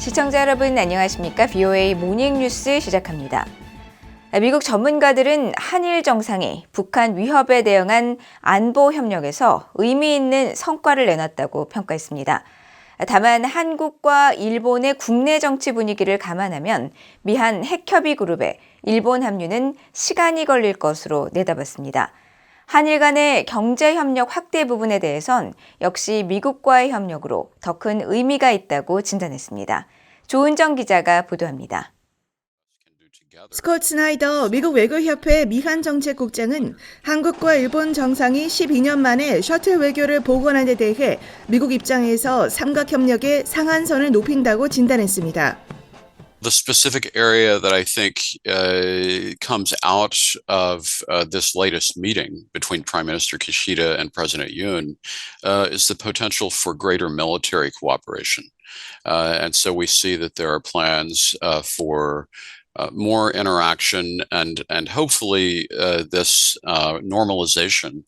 시청자 여러분 안녕하십니까? VOA 모닝뉴스 시작합니다. 미국 전문가들은 한일 정상이 북한 위협에 대응한 안보 협력에서 의미 있는 성과를 내놨다고 평가했습니다. 다만 한국과 일본의 국내 정치 분위기를 감안하면 미한 핵협의 그룹에 일본 합류는 시간이 걸릴 것으로 내다봤습니다. 한일 간의 경제협력 확대 부분에 대해선 역시 미국과의 협력으로 더 큰 의미가 있다고 진단했습니다. 조은정 기자가 보도합니다. 스콧 스나이더 미국 외교협회 미한 정책국장은 한국과 일본 정상이 12년 만에 셔틀 외교를 복원한 데 대해 미국 입장에서 삼각협력의 상한선을 높인다고 진단했습니다. The specific area that I think comes out of this latest meeting between Prime Minister Kishida and President Yoon is the potential for greater military cooperation. And so we see that there are plans for more interaction and hopefully this normalization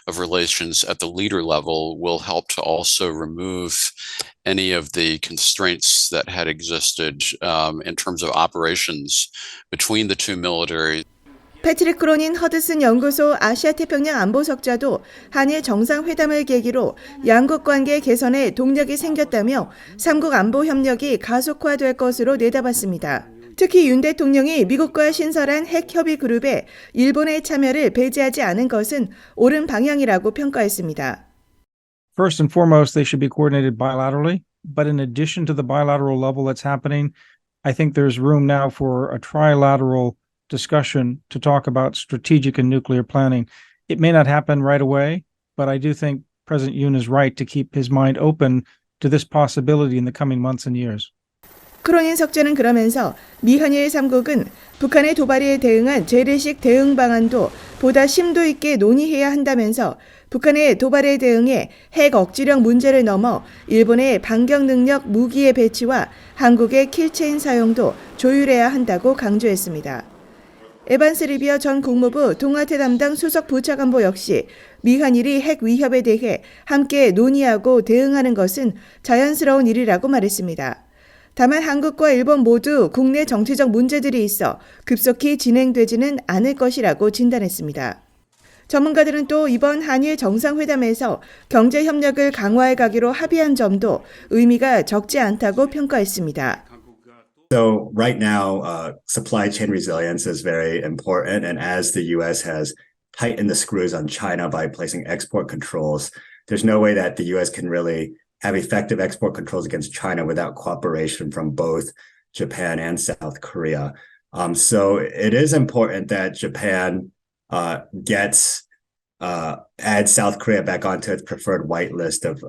of relations at the leader level will help to also remove any of the constraints that had existed in terms of operations between the two militaries. 패트릭 크로닌 허드슨 연구소 아시아태평양 안보석자도 한일 정상회담을 계기로 양국 관계 개선에 동력이 생겼다며 삼국 안보 협력이 가속화될 것으로 내다봤습니다. 특히 윤 대통령이 미국과 신설한 핵협의 그룹에 일본의 참여를 배제하지 않은 것은 옳은 방향이라고 평가했습니다. First and foremost, they should be coordinated bilaterally. But in addition to the bilateral level that's happening, I think there's room now for a trilateral discussion to talk about strategic and nuclear planning. It may not happen right away, but I do think President Yoon is right to keep his mind open to this possibility in the coming months and years. 크로닌 석재는 그러면서 미한일 3국은 북한의 도발에 대응한 재래식 대응 방안도 보다 심도 있게 논의해야 한다면서 북한의 도발에 대응해 핵 억지력 문제를 넘어 일본의 반격 능력 무기의 배치와 한국의 킬체인 사용도 조율해야 한다고 강조했습니다. 에반스 리비어 전 국무부 동아태 담당 수석 부차관보 역시 미한일이 핵 위협에 대해 함께 논의하고 대응하는 것은 자연스러운 일이라고 말했습니다. 다만 한국과 일본 모두 국내 정치적 문제들이 있어 급속히 진행되지는 않을 것이라고 진단했습니다. 전문가들은 또 이번 한일 정상회담에서 경제 협력을 강화해 가기로 합의한 점도 의미가 적지 않다고 평가했습니다. So right now, supply chain resilience is very important. And as the U.S. has tightened the screws on China by placing export controls, there's no way that the U.S. can really have effective export controls against China without cooperation from both Japan and South Korea. So it is important that Japan adds South Korea back onto its preferred whitelist of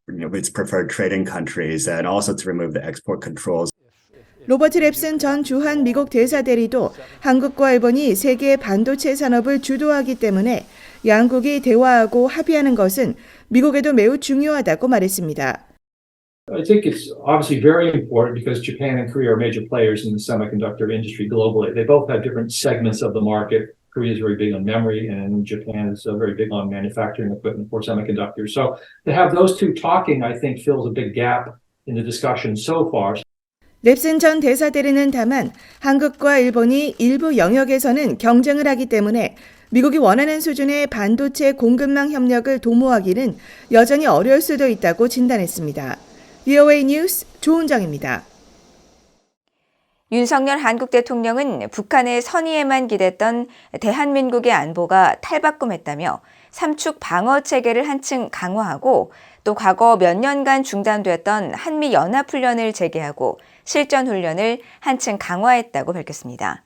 its preferred trading countries, and also to remove the export controls. 로버트 랩슨 전 주한 미국 대사대리도 한국과 일본이 세계 반도체 산업을 주도하기 때문에 양국이 대화하고 합의하는 것은 미국에도 매우 중요하다고 말했습니다. I think it's obviously very important because Japan and Korea are major players in the semiconductor industry globally. They both have different segments of the market. Korea is very big on memory and Japan is very big on manufacturing equipment for semiconductors. So to have those two talking, I think, fills a big gap in the discussion so far. 랩슨 전 대사대리는 다만 한국과 일본이 일부 영역에서는 경쟁을 하기 때문에 미국이 원하는 수준의 반도체 공급망 협력을 도모하기는 여전히 어려울 수도 있다고 진단했습니다. VOA 뉴스 조은정입니다. 윤석열 한국 대통령은 북한의 선의에만 기댔던 대한민국의 안보가 탈바꿈했다며 삼축 방어 체계를 한층 강화하고 또 과거 몇 년간 중단됐던 한미 연합훈련을 재개하고 실전 훈련을 한층 강화했다고 밝혔습니다.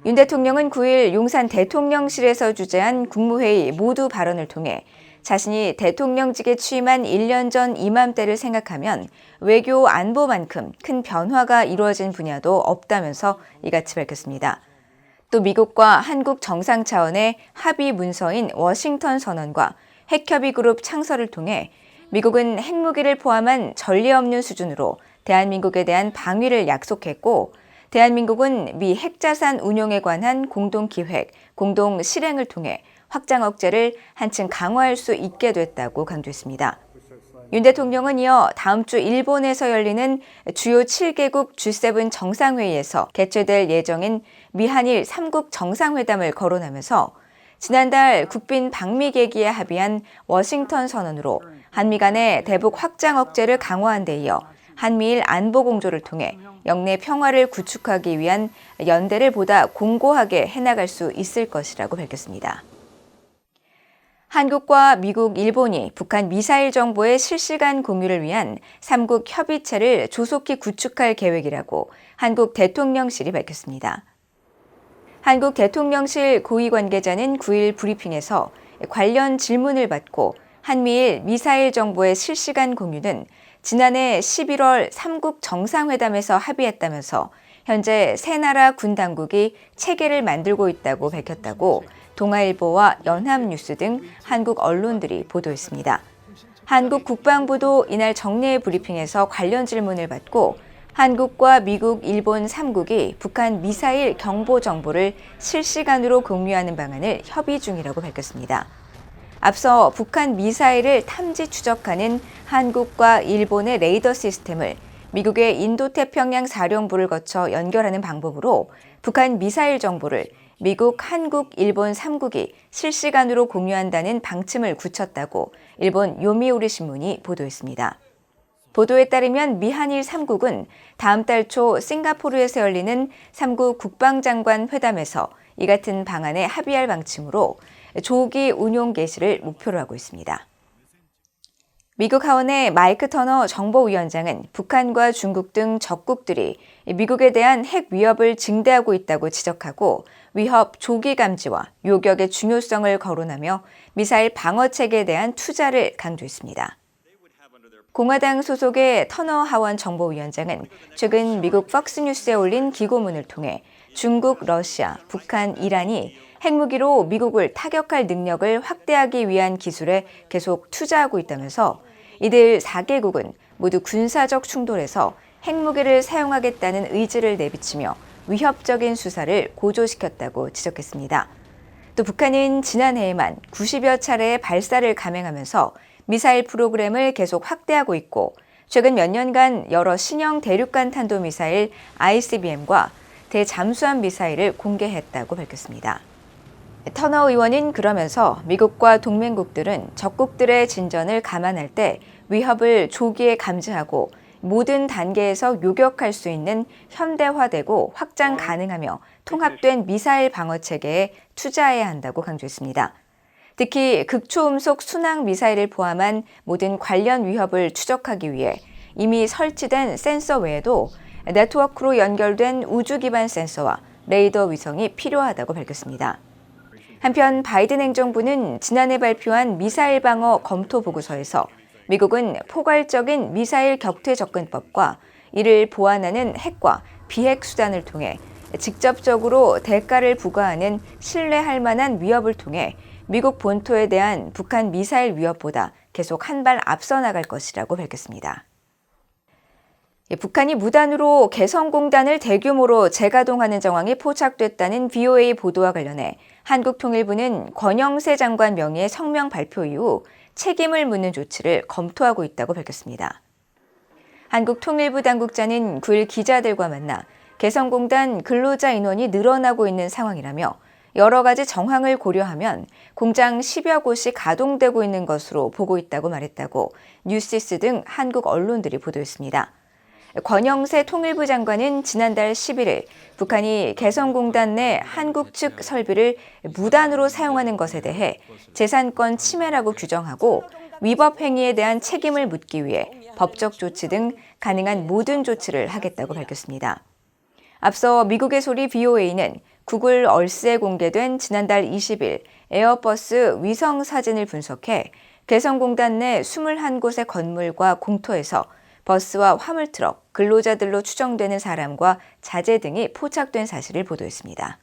윤 대통령은 9일 용산 대통령실에서 주재한 국무회의 모두 발언을 통해 자신이 대통령직에 취임한 1년 전 이맘때를 생각하면 외교 안보만큼 큰 변화가 이루어진 분야도 없다면서 이같이 밝혔습니다. 또 미국과 한국 정상 차원의 합의 문서인 워싱턴 선언과 핵협의 그룹 창설을 통해 미국은 핵무기를 포함한 전례 없는 수준으로 대한민국에 대한 방위를 약속했고 대한민국은 미 핵자산 운용에 관한 공동기획, 공동실행을 통해 확장 억제를 한층 강화할 수 있게 됐다고 강조했습니다. 윤 대통령은 이어 다음 주 일본에서 열리는 주요 7개국 G7 정상회의에서 개최될 예정인 미한일 3국 정상회담을 거론하면서 지난달 국빈 방미 계기에 합의한 워싱턴 선언으로 한미 간의 대북 확장 억제를 강화한 데 이어 한미일 안보 공조를 통해 영내 평화를 구축하기 위한 연대를 보다 공고하게 해나갈 수 있을 것이라고 밝혔습니다. 한국과 미국, 일본이 북한 미사일 정보의 실시간 공유를 위한 3국 협의체를 조속히 구축할 계획이라고 한국 대통령실이 밝혔습니다. 한국 대통령실 고위 관계자는 9일 브리핑에서 관련 질문을 받고 한미일 미사일 정보의 실시간 공유는 지난해 11월 3국 정상회담에서 합의했다면서 현재 세 나라 군 당국이 체계를 만들고 있다고 밝혔다고 동아일보와 연합뉴스 등 한국 언론들이 보도했습니다. 한국 국방부도 이날 정례 브리핑에서 관련 질문을 받고 한국과 미국, 일본 3국이 북한 미사일 경보 정보를 실시간으로 공유하는 방안을 협의 중이라고 밝혔습니다. 앞서 북한 미사일을 탐지 추적하는 한국과 일본의 레이더 시스템을 미국의 인도태평양 사령부를 거쳐 연결하는 방법으로 북한 미사일 정보를 미국, 한국, 일본 3국이 실시간으로 공유한다는 방침을 굳혔다고 일본 요미우리 신문이 보도했습니다. 보도에 따르면 미한일 3국은 다음 달 초 싱가포르에서 열리는 3국 국방장관 회담에서 이 같은 방안에 합의할 방침으로 조기 운용 개시를 목표로 하고 있습니다. 미국 하원의 마이크 터너 정보위원장은 북한과 중국 등 적국들이 미국에 대한 핵 위협을 증대하고 있다고 지적하고 위협 조기 감지와 요격의 중요성을 거론하며 미사일 방어 체계에 대한 투자를 강조했습니다. 공화당 소속의 터너 하원 정보위원장은 최근 미국 팍스뉴스에 올린 기고문을 통해 중국, 러시아, 북한, 이란이 핵무기로 미국을 타격할 능력을 확대하기 위한 기술에 계속 투자하고 있다면서 이들 4개국은 모두 군사적 충돌에서 핵무기를 사용하겠다는 의지를 내비치며 위협적인 수사를 고조시켰다고 지적했습니다. 또 북한은 지난해에만 90여 차례의 발사를 감행하면서 미사일 프로그램을 계속 확대하고 있고 최근 몇 년간 여러 신형 대륙간 탄도미사일 ICBM과 대잠수함 미사일을 공개했다고 밝혔습니다. 터너 의원은 그러면서 미국과 동맹국들은 적국들의 진전을 감안할 때 위협을 조기에 감지하고 모든 단계에서 요격할 수 있는 현대화되고 확장 가능하며 통합된 미사일 방어 체계에 투자해야 한다고 강조했습니다. 특히 극초음속 순항 미사일을 포함한 모든 관련 위협을 추적하기 위해 이미 설치된 센서 외에도 네트워크로 연결된 우주 기반 센서와 레이더 위성이 필요하다고 밝혔습니다. 한편 바이든 행정부는 지난해 발표한 미사일 방어 검토 보고서에서 미국은 포괄적인 미사일 격퇴 접근법과 이를 보완하는 핵과 비핵 수단을 통해 직접적으로 대가를 부과하는 신뢰할 만한 위협을 통해 미국 본토에 대한 북한 미사일 위협보다 계속 한 발 앞서 나갈 것이라고 밝혔습니다. 북한이 무단으로 개성공단을 대규모로 재가동하는 정황이 포착됐다는 VOA 보도와 관련해 한국통일부는 권영세 장관 명의의 성명 발표 이후 책임을 묻는 조치를 검토하고 있다고 밝혔습니다. 한국통일부 당국자는 9일 기자들과 만나 개성공단 근로자 인원이 늘어나고 있는 상황이라며 여러 가지 정황을 고려하면 공장 10여 곳이 가동되고 있는 것으로 보고 있다고 말했다고 뉴시스 등 한국 언론들이 보도했습니다. 권영세 통일부 장관은 지난달 11일 북한이 개성공단 내 한국 측 설비를 무단으로 사용하는 것에 대해 재산권 침해라고 규정하고 위법 행위에 대한 책임을 묻기 위해 법적 조치 등 가능한 모든 조치를 하겠다고 밝혔습니다. 앞서 미국의 소리 VOA는 구글 얼스에 공개된 지난달 20일 에어버스 위성 사진을 분석해 개성공단 내 21곳의 건물과 공터에서 버스와 화물트럭, 근로자들로 추정되는 사람과 자재 등이 포착된 사실을 보도했습니다.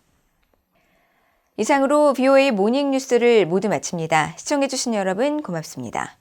이상으로 VOA 모닝뉴스를 모두 마칩니다. 시청해주신 여러분 고맙습니다.